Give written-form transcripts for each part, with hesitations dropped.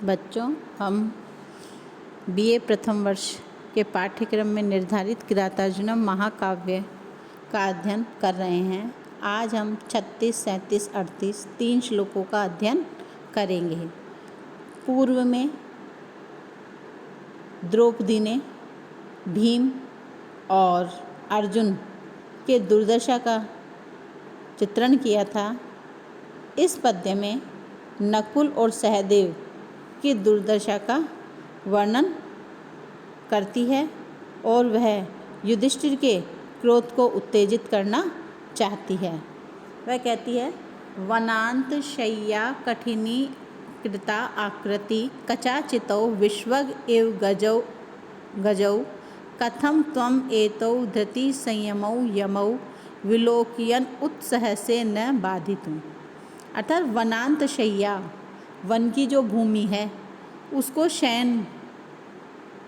बच्चों, हम बीए प्रथम वर्ष के पाठ्यक्रम में निर्धारित किरातार्जुनम महाकाव्य का अध्ययन कर रहे हैं। आज हम 36, 37, 38 3 श्लोकों का अध्ययन करेंगे। पूर्व में द्रौपदी ने भीम और अर्जुन के दुर्दशा का चित्रण किया था। इस पद्य में नकुल और सहदेव की दुर्दशा का वर्णन करती है और वह युधिष्ठिर के क्रोध को उत्तेजित करना चाहती है। वह कहती है, वनांत शय्या कठिनी कृता आकृति कचाचितौ विश्वग एव गजौ कथम त्वम एतौ धृति संयमौ यमौ विलोकयन उत्सह से न बाधितुम। अर्थात वनांत शय्या, वन की जो भूमि है उसको शयन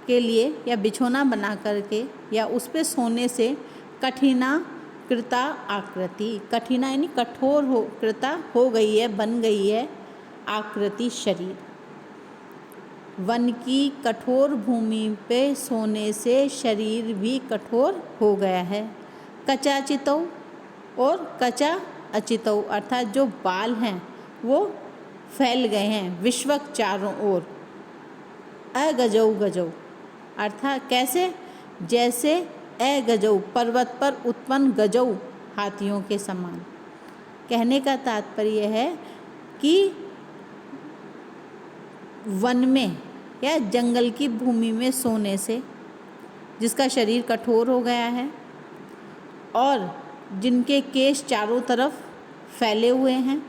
के लिए या बिछोना बना करके या उस पे सोने से कठिना कृता आकृति, कठिना यानी कठोर हो, कृता हो गई है, बन गई है, आकृति शरीर। वन की कठोर भूमि पे सोने से शरीर भी कठोर हो गया है। कचाचितौ और कचा अचितौ अर्थात जो बाल हैं वो फैल गए हैं विश्वक चारों ओर। अगजौ गजौ अर्थात कैसे, जैसे अगजौ पर्वत पर उत्पन्न गजौ हाथियों के समान। कहने का तात्पर्य है कि वन में या जंगल की भूमि में सोने से जिसका शरीर कठोर हो गया है और जिनके केश चारों तरफ फैले हुए हैं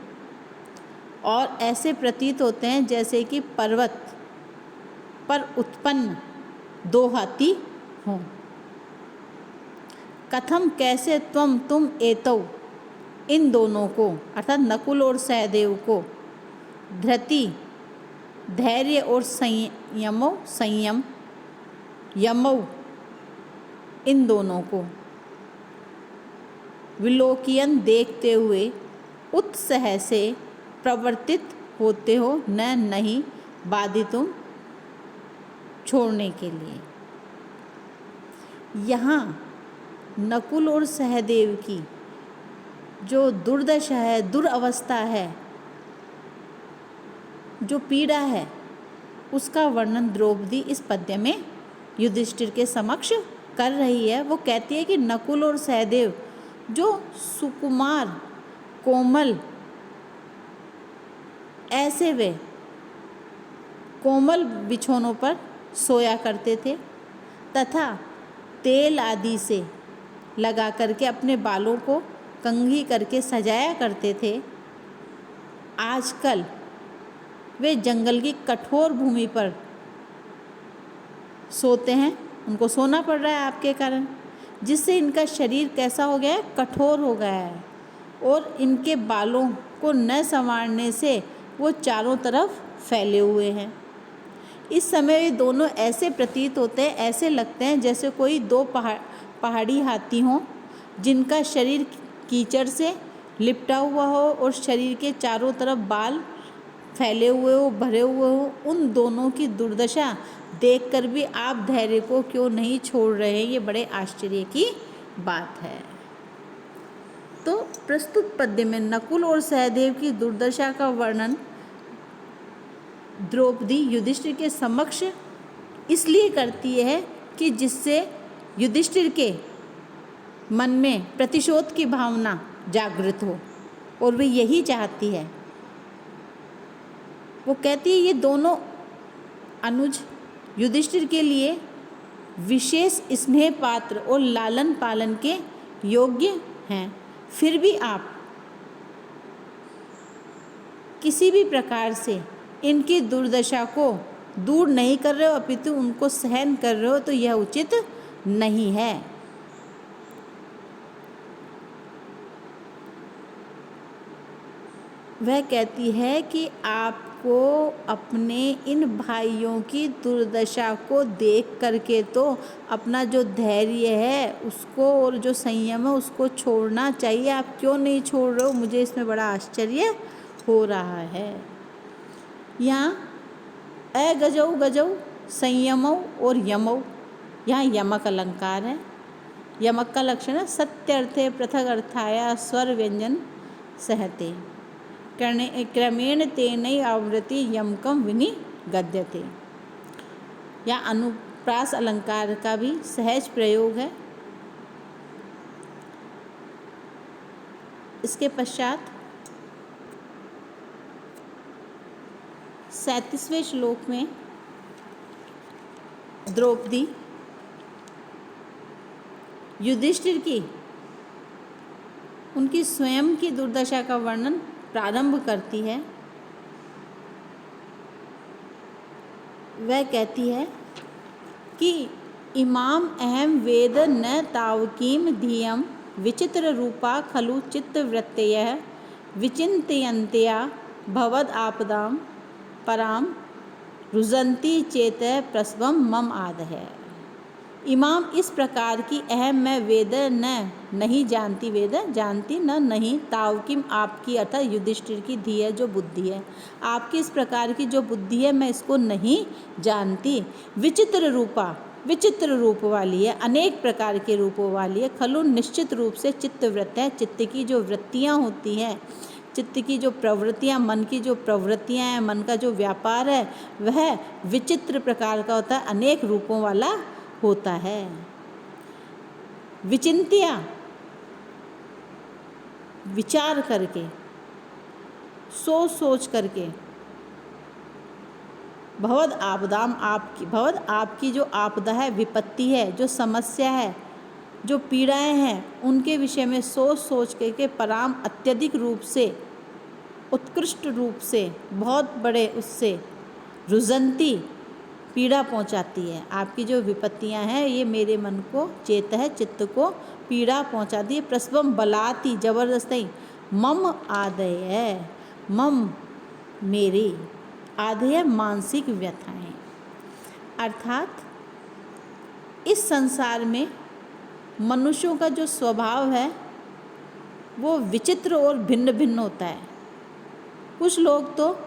और ऐसे प्रतीत होते हैं जैसे कि पर्वत पर उत्पन्न 2 हाथी हों। कथम कैसे तुम एतौ इन दोनों को अर्थात नकुल और सहदेव को धृति धैर्य और संयम यमौ इन दोनों को विलोकियन देखते हुए उत्सह से प्रवर्तित होते हो न नहीं बाधितुम छोड़ने के लिए। यहाँ नकुल और सहदेव की जो दुर्दशा है, दुरवस्था है, जो पीड़ा है, उसका वर्णन द्रौपदी इस पद्य में युधिष्ठिर के समक्ष कर रही है। वो कहती है कि नकुल और सहदेव जो सुकुमार कोमल, ऐसे वे कोमल बिछौनों पर सोया करते थे तथा तेल आदि से लगा करके अपने बालों को कंघी करके सजाया करते थे, आजकल वे जंगल की कठोर भूमि पर सोते हैं। उनको सोना पड़ रहा है आपके कारण, जिससे इनका शरीर कैसा हो गया है, कठोर हो गया है और इनके बालों को न संवारने से वो चारों तरफ फैले हुए हैं। इस समय ये दोनों ऐसे प्रतीत होते हैं, ऐसे लगते हैं जैसे कोई 2 पहाड़ी हाथी हों जिनका शरीर कीचड़ से लिपटा हुआ हो और शरीर के चारों तरफ बाल फैले हुए हो, भरे हुए हो। उन दोनों की दुर्दशा देखकर भी आप धैर्य को क्यों नहीं छोड़ रहे हैं, ये बड़े आश्चर्य की बात है। तो प्रस्तुत पद्य में नकुल और सहदेव की दुर्दशा का वर्णन द्रौपदी युधिष्ठिर के समक्ष इसलिए करती है कि जिससे युधिष्ठिर के मन में प्रतिशोध की भावना जागृत हो और वे यही चाहती है। वो कहती है ये दोनों अनुज युधिष्ठिर के लिए विशेष स्नेह पात्र और लालन पालन के योग्य हैं, फिर भी आप किसी भी प्रकार से इनकी दुर्दशा को दूर नहीं कर रहे हो, अपितु उनको सहन कर रहे हो, तो यह उचित नहीं है। वह कहती है कि आपको अपने इन भाइयों की दुर्दशा को देख करके तो अपना जो धैर्य है उसको और जो संयम है उसको छोड़ना चाहिए। आप क्यों नहीं छोड़ रहे हो, मुझे इसमें बड़ा आश्चर्य हो रहा है। यहाँ अगजौ गजौ संयमौ और यमौ, यहाँ यमक अलंकार है। यमक का लक्षण है सत्यर्थे पृथक अर्थाया स्वर व्यंजन सहते, क्रमेण तेनैव आवृत्ति यमकम विनिगद्यते। या अनुप्रास अलंकार का भी सहज प्रयोग है। इसके पश्चात 37वें श्लोक में द्रौपदी युधिष्ठिर की उनकी स्वयं की दुर्दशा का वर्णन प्रारंभ करती है। वह कहती है कि इमाम अहम वेद न तावकीम धियम विचित्र रूपा खलु चित्तवृत्तयः विचिन्तयन्त्या भवद आपदाम पराम रुजंती चेत प्रसवम मम आदः। इमाम इस प्रकार की अहम मैं वेद न नहीं जानती, वेद जानती न नहीं, तावकीम आपकी अर्थात युधिष्ठिर की धी है जो बुद्धि है, आपकी इस प्रकार की जो बुद्धि है मैं इसको नहीं जानती। विचित्र रूपा, विचित्र रूप वाली है, अनेक प्रकार के रूपों वाली है। खलु निश्चित रूप से चित्तवृत्त है, चित्त की जो वृत्तियाँ होती हैं, चित्त की जो प्रवृत्तियाँ, मन की जो प्रवृत्तियाँ हैं, मन का जो व्यापार है वह विचित्र प्रकार का होता है, अनेक रूपों वाला होता है। विचिंत्या विचार करके, सोच सोच करके, भवद आपदाम आपकी, भवद आपकी जो आपदा है, विपत्ति है, जो समस्या है, जो पीड़ाएं हैं, उनके विषय में सोच सोच करके पराम अत्यधिक रूप से, उत्कृष्ट रूप से, बहुत बड़े उससे रुजंती पीड़ा पहुंचाती है। आपकी जो विपत्तियां हैं ये मेरे मन को, चेत है चित्त को पीड़ा पहुंचाती है। प्रसवम बलाती जबरदस्ती, मम आदय, मम मेरे, आदय मानसिक व्यथाएं, अर्थात इस संसार में मनुष्यों का जो स्वभाव है वो विचित्र और भिन्न भिन्न होता है। कुछ लोग तो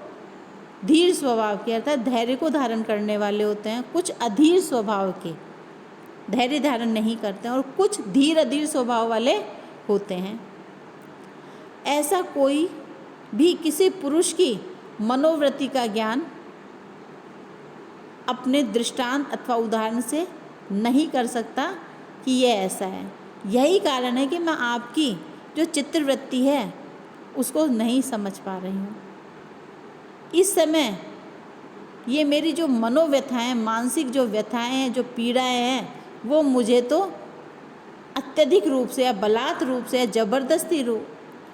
धीर स्वभाव के अर्थात धैर्य को धारण करने वाले होते हैं, कुछ अधीर स्वभाव के धैर्य धारण नहीं करते हैं, और कुछ धीर अधीर स्वभाव वाले होते हैं। ऐसा कोई भी किसी पुरुष की मनोवृत्ति का ज्ञान अपने दृष्टांत अथवा उदाहरण से नहीं कर सकता कि यह ऐसा है। यही कारण है कि मैं आपकी जो चित्तवृत्ति है उसको नहीं समझ पा रही हूँ। इस समय ये मेरी जो मनोव्यथाएं, मानसिक जो व्यथाएं हैं, जो पीड़ाएं हैं, वो मुझे तो अत्यधिक रूप से या बलात् रूप से या जबरदस्ती रूप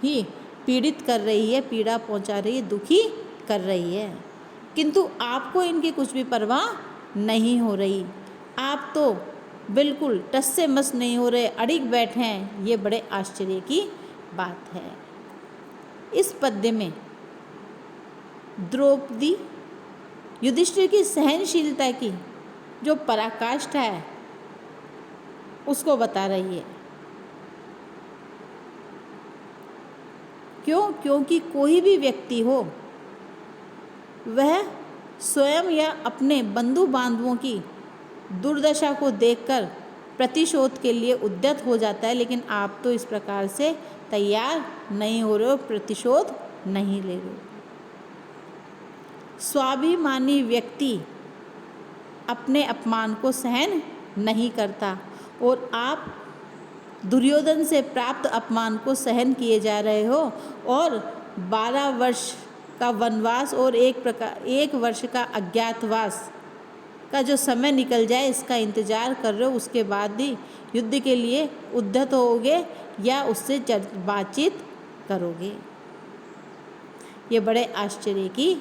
ही पीड़ित कर रही है, पीड़ा पहुंचा रही है, दुखी कर रही है। किंतु आपको इनकी कुछ भी परवाह नहीं हो रही, आप तो बिल्कुल टस से मस नहीं हो रहे, अड़िग बैठे हैं। ये बड़े आश्चर्य की बात है। इस पद्य में द्रौपदी युधिष्ठिर की सहनशीलता की जो पराकाष्ठा है उसको बता रही है। क्यों? क्योंकि कोई भी व्यक्ति हो वह स्वयं या अपने बंधु बांधवों की दुर्दशा को देखकर प्रतिशोध के लिए उद्यत हो जाता है, लेकिन आप तो इस प्रकार से तैयार नहीं हो रहे हो, प्रतिशोध नहीं ले रहे हो। स्वाभिमानी व्यक्ति अपने अपमान को सहन नहीं करता, और आप दुर्योधन से प्राप्त अपमान को सहन किए जा रहे हो, और 12 वर्ष का वनवास और एक वर्ष का अज्ञातवास का जो समय निकल जाए इसका इंतजार कर रहे हो। उसके बाद ही युद्ध के लिए उद्यत होगे या उससे बातचीत करोगे। ये बड़े आश्चर्य की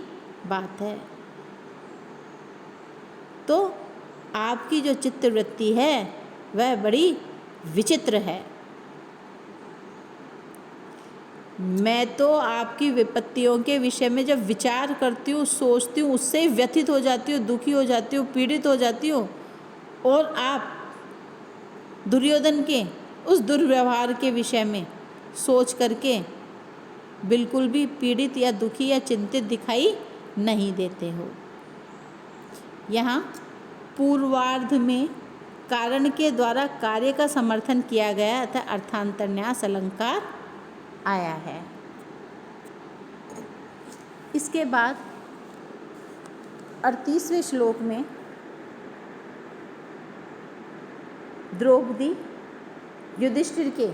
बात है। तो आपकी जो चित्तवृत्ति है वह बड़ी विचित्र है। मैं तो आपकी विपत्तियों के विषय में जब विचार करती हूँ, सोचती हूँ, उससे ही व्यथित हो जाती हूँ, दुखी हो जाती हूँ, पीड़ित हो जाती हूँ, और आप दुर्योधन के उस दुर्व्यवहार के विषय में सोच करके बिल्कुल भी पीड़ित या दुखी या चिंतित दिखाई नहीं देते हो। यहाँ पूर्वार्ध में कारण के द्वारा कार्य का समर्थन किया गया अतः अर्थांतरन्यास अलंकार आया है। इसके बाद 38वें श्लोक में द्रौपदी युधिष्ठिर के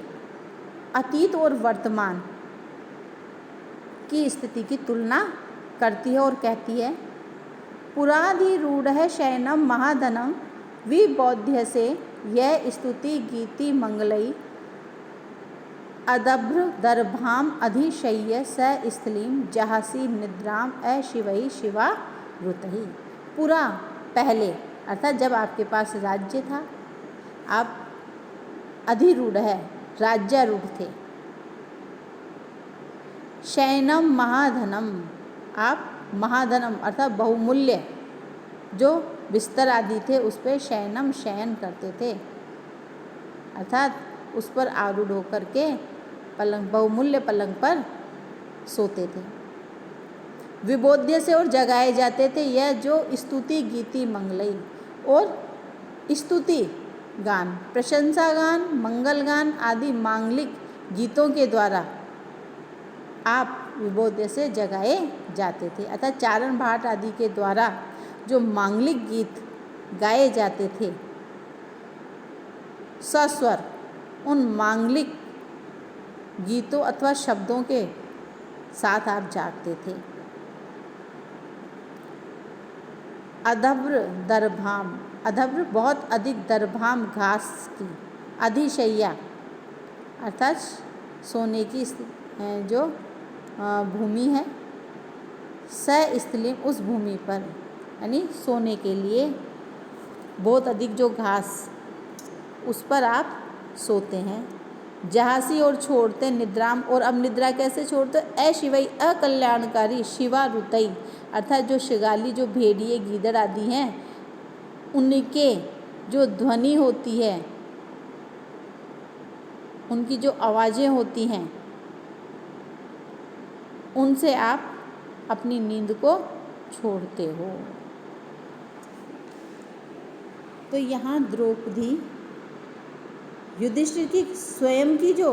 अतीत और वर्तमान की स्थिति की तुलना करती है और कहती है, पुराधिरूढ़ शयनम महाधनम विबोध्य से यह स्तुति गीति मंगलई अदभ्र दर्भाम अधिशय्य स स्थलीम जहासी निद्राम अशिवई शिवा रुतहि। पूरा पहले अर्थात जब आपके पास राज्य था, आप अधिरूढ़ है, राज्यारूढ़ थे। शयनम महाधनम, आप महाधनम अर्थात बहुमूल्य जो बिस्तर आदि थे उस पर शयनम शयन करते थे, अर्थात उस पर आरूढ़ होकर के पलंग बहुमूल्य पलंग पर सोते थे। विबोध्य से और जगाए जाते थे, यह जो स्तुति गीति मंगलई और स्तुति गान, प्रशंसा गान, मंगल गान आदि मांगलिक गीतों के द्वारा आप विबोध्य से जगाए जाते थे। अतः चारण भाट आदि के द्वारा जो मांगलिक गीत गाए जाते थे सस्वर, उन मांगलिक गीतों अथवा शब्दों के साथ आप जागते थे। अधभ्र दर्भाम, अधभ्र बहुत अधिक, दर्भाम घास की, अधिशय्या अर्थात सोने की जो भूमि है, स्थलीम उस भूमि पर यानी सोने के लिए बहुत अधिक जो घास उस पर आप सोते हैं। जहासी और छोड़ते निद्राम, और अब निद्रा कैसे छोड़ते, अशिवई अकल्याणकारी शिवा रुतई अर्थात जो शिगाली जो भेड़िए गीदड़ आदि हैं उनके जो ध्वनि होती है, उनकी जो आवाज़ें होती हैं उनसे आप अपनी नींद को छोड़ते हो। तो यहाँ द्रौपदी युधिष्ठिर की स्वयं की जो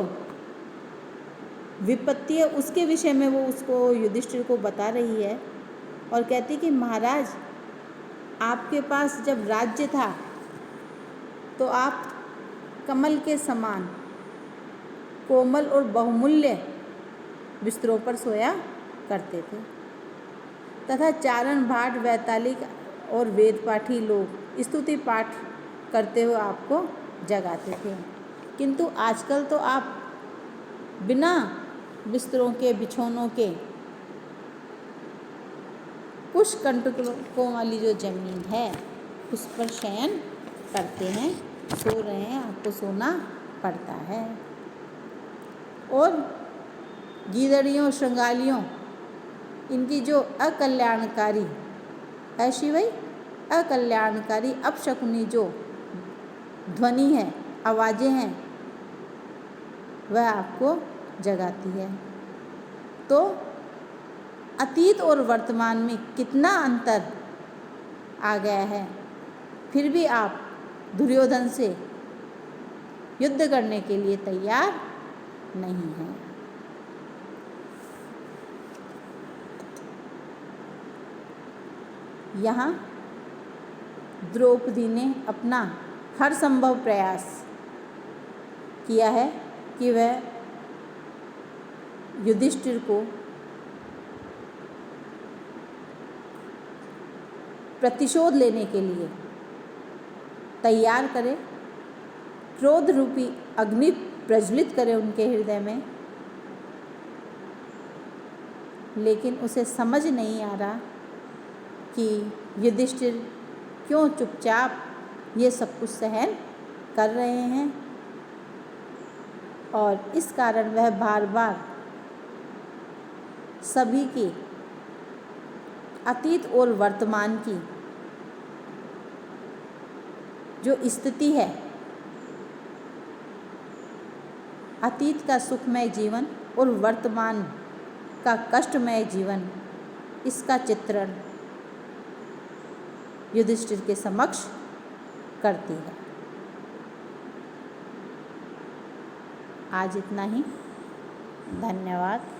विपत्ति है उसके विषय में वो उसको युधिष्ठिर को बता रही है और कहती कि महाराज, आपके पास जब राज्य था तो आप कमल के समान कोमल और बहुमूल्य बिस्तरों पर सोया करते थे तथा चारण भाट वैतालिक और वेद पाठी लोग स्तुति पाठ करते हुए आपको जगाते थे। किंतु आजकल तो आप बिना बिस्तरों के, बिछौनों के, कुछ कंटकों वाली जो ज़मीन है उस पर शयन करते हैं, सो रहे हैं, आपको सोना पड़ता है। और गीदड़ियों, श्रृंगालियों, इनकी जो अकल्याणकारी, ऐसी वही अकल्याणकारी अपशकुनी जो ध्वनि है, आवाज़ें हैं, वह आपको जगाती है। तो अतीत और वर्तमान में कितना अंतर आ गया है, फिर भी आप दुर्योधन से युद्ध करने के लिए तैयार नहीं हैं। यहाँ द्रौपदी ने अपना हर संभव प्रयास किया है कि वह युधिष्ठिर को प्रतिशोध लेने के लिए तैयार करे, क्रोध रूपी अग्नि प्रज्वलित करे उनके हृदय में, लेकिन उसे समझ नहीं आ रहा कि युधिष्ठिर क्यों चुपचाप ये सब कुछ सहन कर रहे हैं और इस कारण वह बार बार सभी की अतीत और वर्तमान की जो स्थिति है, अतीत का सुखमय जीवन और वर्तमान का कष्टमय जीवन, इसका चित्रण युधिष्ठिर के समक्ष करती है। आज इतना ही। धन्यवाद।